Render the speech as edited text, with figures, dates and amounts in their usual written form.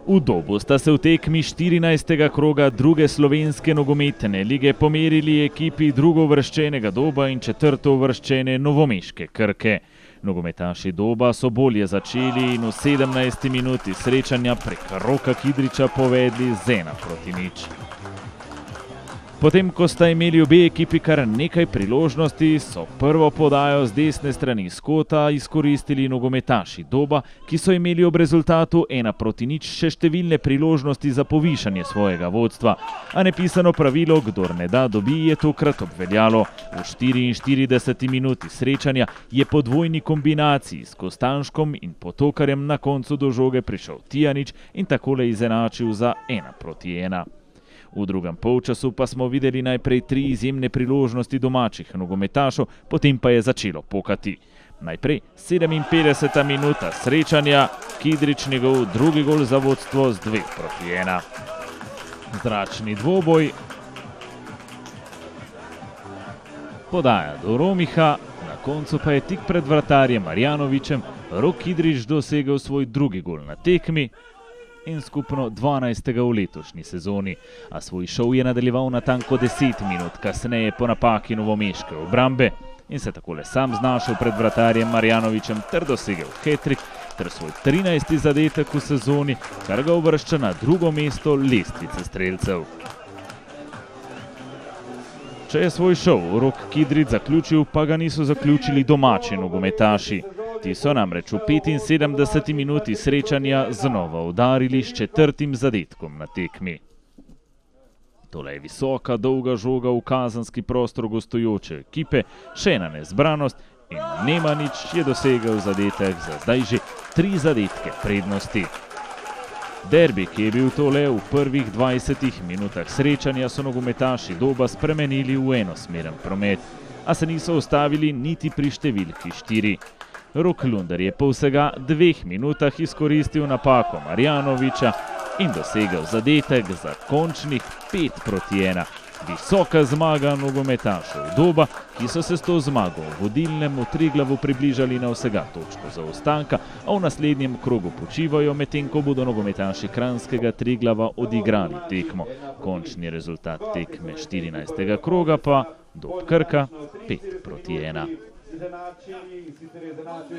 V Dobu sta se v tekmi 14. kroga druge slovenske nogometne lige pomerili ekipi drugouvrščenega Doba in četrtouvrščene novomeške Krke. Nogometaši Doba so bolje začeli in v 17. minuti srečanja prek Roka Kidriča povedli z 1:0. Potem, ko sta imeli obe ekipi kar nekaj priložnosti, so prvo podajo z desne strani s kota izkoristili nogometaši Doba, ki so imeli ob rezultatu 1:0 še številne priložnosti za povišanje svojega vodstva. A nepisano pravilo, kdor ne da, dobi, je tokrat obveljalo. V 44. minuti srečanja je po dvojni kombinaciji s Kostanškom in Potokarjem na koncu do žoge prišel Tijanić in takole izenačil za 1:1. V drugem polčasu pa smo videli najprej 3 izjemne priložnosti domačih nogometašov, potem pa je začelo pokati. Najprej 57. minuta srečanja, Kidrič njegov drugi gol za vodstvo z 2:1. Zračni dvoboj, podaja do Romiha, na koncu pa je tik pred vratarjem Marjanovićem Rok Kidrič dosegel svoj drugi gol na tekmi in skupno 12. v letošnji sezoni, a svoj šov je nadaljeval natanko 10 minut kasneje po napaki novomeške obrambe in se takole sam znašel pred vratarjem Marjanovićem ter dosegel hat-trick ter svoj 13. zadetek v sezoni, kar ga uvršča na drugo mesto lestvice strelcev. Če je svoj šov Rok Kidrič zaključil, pa ga niso zaključili domači nogometaši. Ti so namreč v 75. minuti srečanja znova udarili s 4. zadetkom na tekmi. Tole je visoka, dolga žoga v kazenski prostor gostujoče ekipe, še ena nezbranost in Nemanić je dosegel zadetek za zdaj že 3 zadetke prednosti. Derbi, ki je bil tole v prvih 20 minutah srečanja, so nogometaši Doba spremenili v enosmeren promet, a se niso ustavili niti pri številki 4. Rok Lunder je po vsega 2 minutah izkoristil napako Marjanovića in dosegel zadetek za končnih 5:1. Visoka zmaga nogometašev Doba, ki so se s to zmago v vodilnemu Triglavu približali na vsega točko zaostanka, a v naslednjem krogu počivajo, medtem ko bodo nogometaši kranjskega Triglava odigrali tekmo. Končni rezultat tekme 14. kroga pa Dob Krka 5:1.